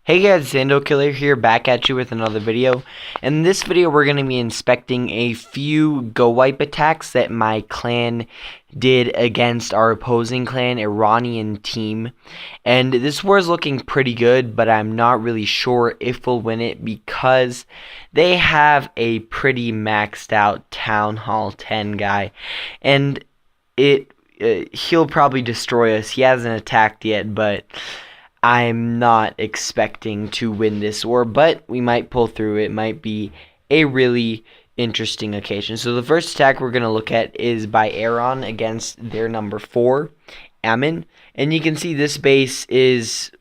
Hey guys, it's Andokiller here, back at you with another video. In this video, we're going to be inspecting a few GoWiPe attacks that my clan did against our opposing clan, Iranian team. And this war is looking pretty good, but I'm not really sure if we'll win it because they have a pretty maxed out Town Hall 10 guy. And he'll probably destroy us. He hasn't attacked yet, but I'm not expecting to win this war, but we might pull through. It might be a really interesting occasion. So the first attack we're going to look at is by Iran against their number 4, Ammon. And you can see this base is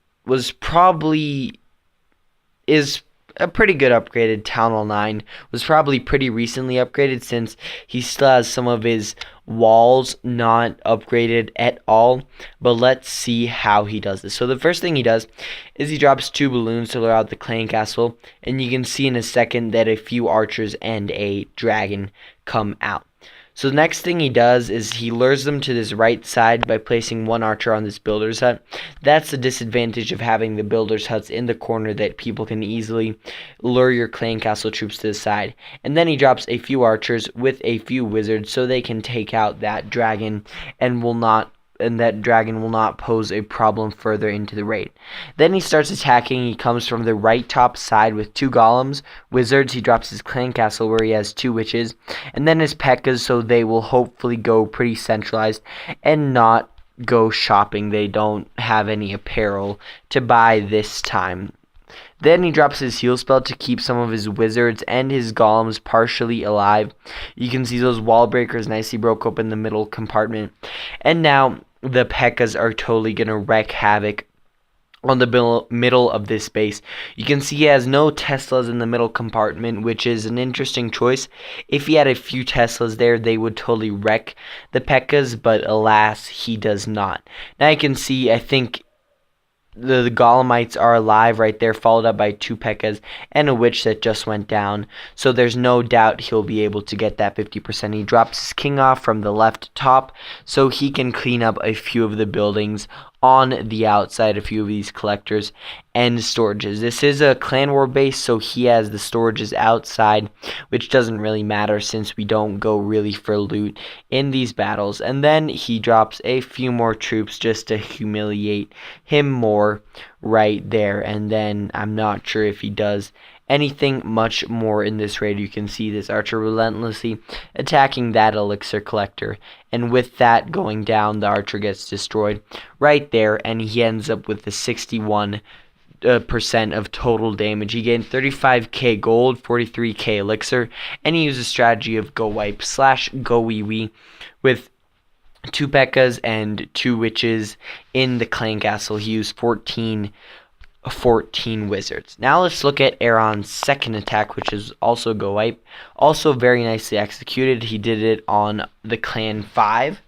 a pretty good upgraded. Town Hall 9 was probably pretty recently upgraded since he still has some of his walls not upgraded at all. But let's see how he does this. So the first thing he does is he drops 2 balloons to lure out the clan castle, and you can see in a second that a few archers and a dragon come out. So the next thing he does is he lures them to this right side by placing 1 archer on this builder's hut. That's the disadvantage of having the builder's huts in the corner, that people can easily lure your clan castle troops to the side. And then he drops a few archers with a few wizards so they can take out that dragon and that dragon will not pose a problem further into the raid. Then he starts attacking. He comes from the right top side with 2 golems, wizards. He drops his clan castle where he has 2 witches, and then his P.E.K.K.A.s, so they will hopefully go pretty centralized and not go shopping. They don't have any apparel to buy this time. Then he drops his heal spell to keep some of his wizards and his golems partially alive. You can see those wall breakers nicely broke open the middle compartment. And now the P.E.K.K.A.s are totally going to wreak havoc on the middle of this base. You can see he has no Teslas in the middle compartment, which is an interesting choice. If he had a few Teslas there, they would totally wreck the P.E.K.K.A.s, but alas, he does not. Now you can see, I think, the Golemites are alive right there, followed up by 2 P.E.K.K.A.s and a witch that just went down. So there's no doubt he'll be able to get that 50%. He drops his king off from the left top so he can clean up a few of the buildings on the outside, a few of these collectors and storages. This is a clan war base, so he has the storages outside, which doesn't really matter since we don't go really for loot in these battles. And then he drops a few more troops just to humiliate him more right there. And then I'm not sure if he does anything much more in this raid. You can see this archer relentlessly attacking that elixir collector, and with that going down, the archer gets destroyed right there, and he ends up with the 61% of total damage. He gained 35k gold, 43k elixir, and he used a strategy of GoWiPe / GoWiWi with 2 P.E.K.K.A.s and 2 witches in the clan castle. He used 14 wizards. Now let's look at Iran's second attack, which is also GoWiPe. Also very nicely executed. He did it on the clan 5.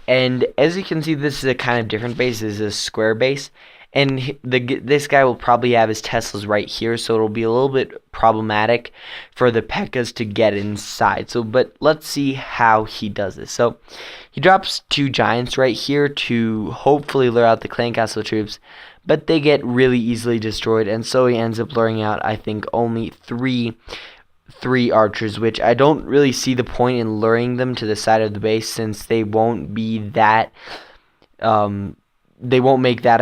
And as you can see, this is a kind of different base. This is a square base. And this guy will probably have his Teslas right here, so it'll be a little bit problematic for the P.E.K.K.A.s to get inside. But let's see how he does this. So he drops 2 giants right here to hopefully lure out the clan castle troops, but they get really easily destroyed, and so he ends up luring out, I think, only three archers, which I don't really see the point in luring them to the side of the base, since they won't be that they won't make that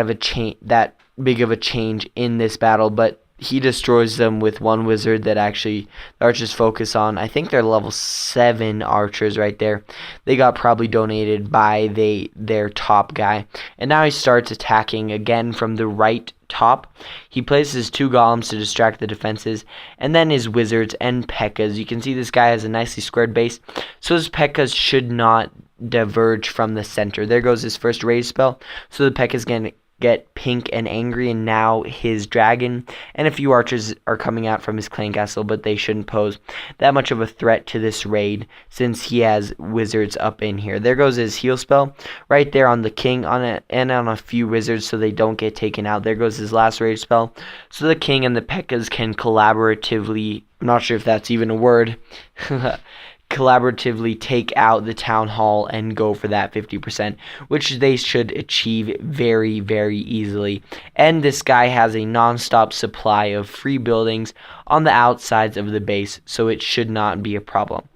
big of a change in this battle. But he destroys them with 1 wizard that actually the archers focus on. I think they're level 7 archers right there. They got probably donated by their top guy. And now he starts attacking again from the right top. He places 2 golems to distract the defenses, and then his wizards and P.E.K.K.A.s. You can see this guy has a nicely squared base, so his P.E.K.K.A.s should not diverge from the center. There goes his first raise spell, so the P.E.K.K.A.s going to get pink and angry, and now his dragon and a few archers are coming out from his clan castle, but they shouldn't pose that much of a threat to this raid since he has wizards up in here. There goes his heal spell right there on the king and on a few wizards so they don't get taken out. There goes his last raid spell so the king and the P.E.K.K.A.s can collaboratively, I'm not sure if that's even a word, collaboratively take out the town hall and go for that 50%, which they should achieve very, very easily. And this guy has a non-stop supply of free buildings on the outsides of the base, so it should not be a problem.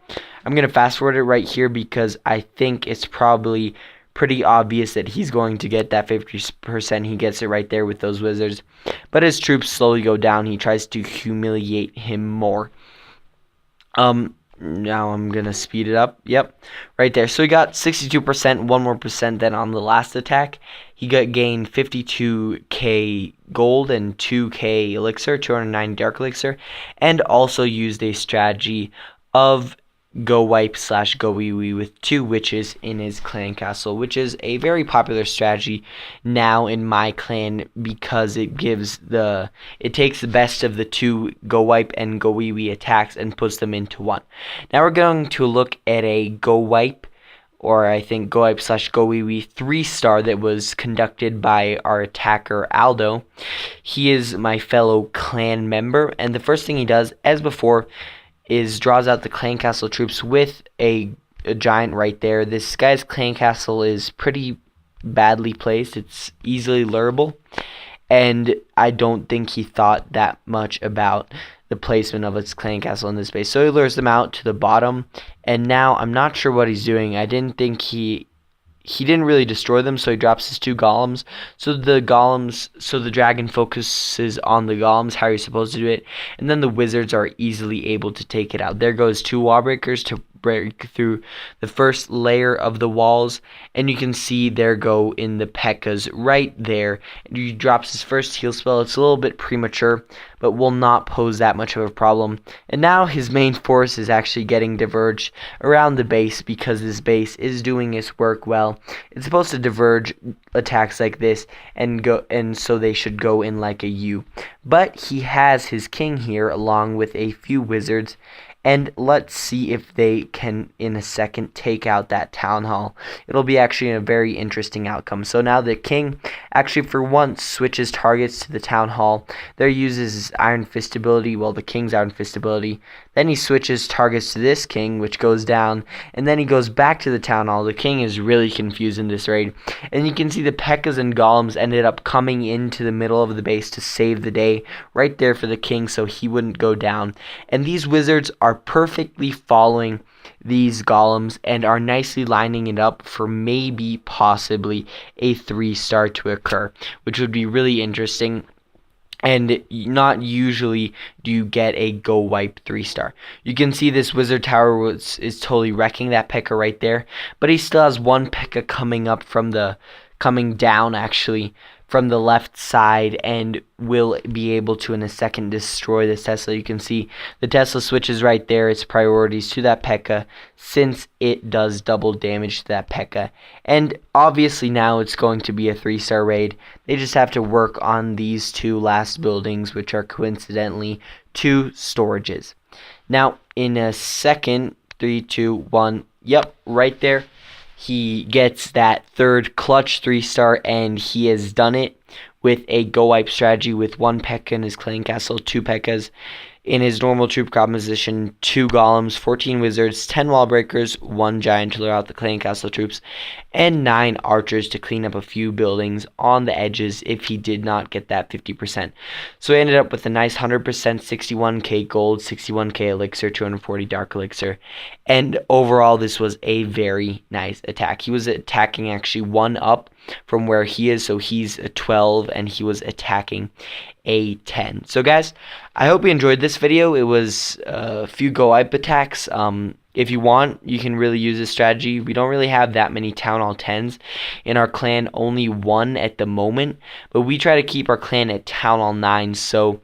I'm going to fast forward it right here because I think it's probably pretty obvious that he's going to get that 50%. He gets it right there with those wizards. But as troops slowly go down, he tries to humiliate him more. Now I'm going to speed it up. Yep, right there. So he got 62%, 1 more percent than on the last attack. He gained 52k gold and 2k elixir, 209 dark elixir, and also used a strategy of GoWiPe / GoWiWi with 2 witches in his clan castle, which is a very popular strategy now in my clan because it takes the best of the 2 GoWiPe and GoWiWi attacks and puts them into one. Now we're going to look at a GoWiPe, or I think GoWiPe / GoWiWi 3-star that was conducted by our attacker Aldo. He is my fellow clan member, and the first thing he does, as before, is draws out the clan castle troops with a giant right there. This guy's clan castle is pretty badly placed. It's easily lureable, and I don't think he thought that much about the placement of its clan castle in this base. So he lures them out to the bottom, and now I'm not sure what he's doing. I didn't think he didn't really destroy them, so he drops his 2 golems. So the dragon focuses on the golems, how you're supposed to do it, and then the wizards are easily able to take it out. There goes 2 wall breakers to break through the first layer of the walls, and you can see there go in the P.E.K.K.A.s right there. And he drops his first heal spell. It's a little bit premature, but will not pose that much of a problem. And now his main force is actually getting diverged around the base because this base is doing its work well. It's supposed to diverge attacks like this and so they should go in like a U. But he has his king here along with a few wizards. And let's see if they can, in a second, take out that town hall. It'll be actually a very interesting outcome. So now the king, actually for once, switches targets to the town hall. There uses his Iron Fist ability, well, the king's Iron Fist ability. Then he switches targets to this king, which goes down. And then he goes back to the town hall. The king is really confused in this raid. And you can see the P.E.K.K.A.s and golems ended up coming into the middle of the base to save the day. Right there for the king so he wouldn't go down. And these wizards are perfectly following these golems and are nicely lining it up for maybe possibly a 3-star to occur, which would be really interesting. And not usually do you get a GoWiPe 3-star. You can see this wizard tower is totally wrecking that P.E.K.K.A. right there, but he still has 1 P.E.K.K.A. coming down actually from the left side, and will be able to in a second destroy this Tesla. You can see the Tesla switches right there its priorities to that P.E.K.K.A. since it does double damage to that P.E.K.K.A. And obviously now it's going to be a 3-star raid. They just have to work on these 2 last buildings, which are coincidentally 2 storages. Now in a second, 3, 2, 1, yep, right there. He gets that 3rd clutch 3-star, and he has done it with a GoWiPe strategy with 1 P.E.K.K.A. in his clan castle, 2 P.E.K.K.A.s in his normal troop composition, 2 golems, 14 wizards, 10 wall breakers, 1 giant to lure out the clan castle troops, and 9 archers to clean up a few buildings on the edges if he did not get that 50%. So he ended up with a nice 100%, 61k gold, 61k elixir, 240 dark elixir, and overall this was a very nice attack. He was attacking actually 1 up from where he is, so he's a 12 and he was attacking a 10. So guys, I hope you enjoyed this video. It was a few GoWiPe attacks. If you want, you can really use this strategy. We don't really have that many Town Hall 10s in our clan, only 1 at the moment, but we try to keep our clan at Town Hall 9s. So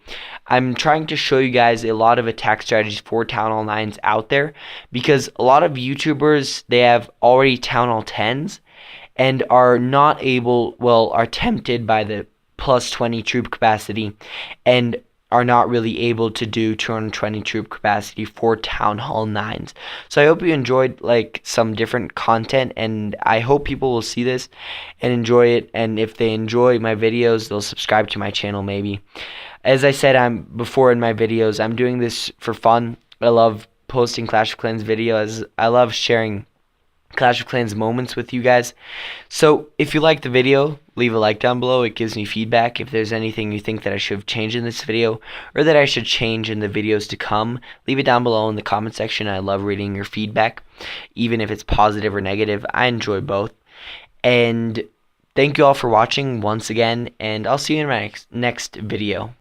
I'm trying to show you guys a lot of attack strategies for Town Hall 9s out there, because a lot of YouTubers, they have already Town Hall 10s and are not able, well, are tempted by the plus 20 troop capacity and are not really able to do 220 troop capacity for Town Hall 9s. So I hope you enjoyed like some different content, and I hope people will see this and enjoy it, and if they enjoy my videos, they'll subscribe to my channel maybe. As I said before in my videos, I'm doing this for fun. I love posting Clash of Clans videos. I love sharing Clash of Clans moments with you guys. So if you like the video, leave a like down below. It gives me feedback. If there's anything you think that I should have changed in this video or that I should change in the videos to come, leave it down below in the comment section. I love reading your feedback, even if it's positive or negative. I enjoy both. And thank you all for watching once again, and I'll see you in my next video.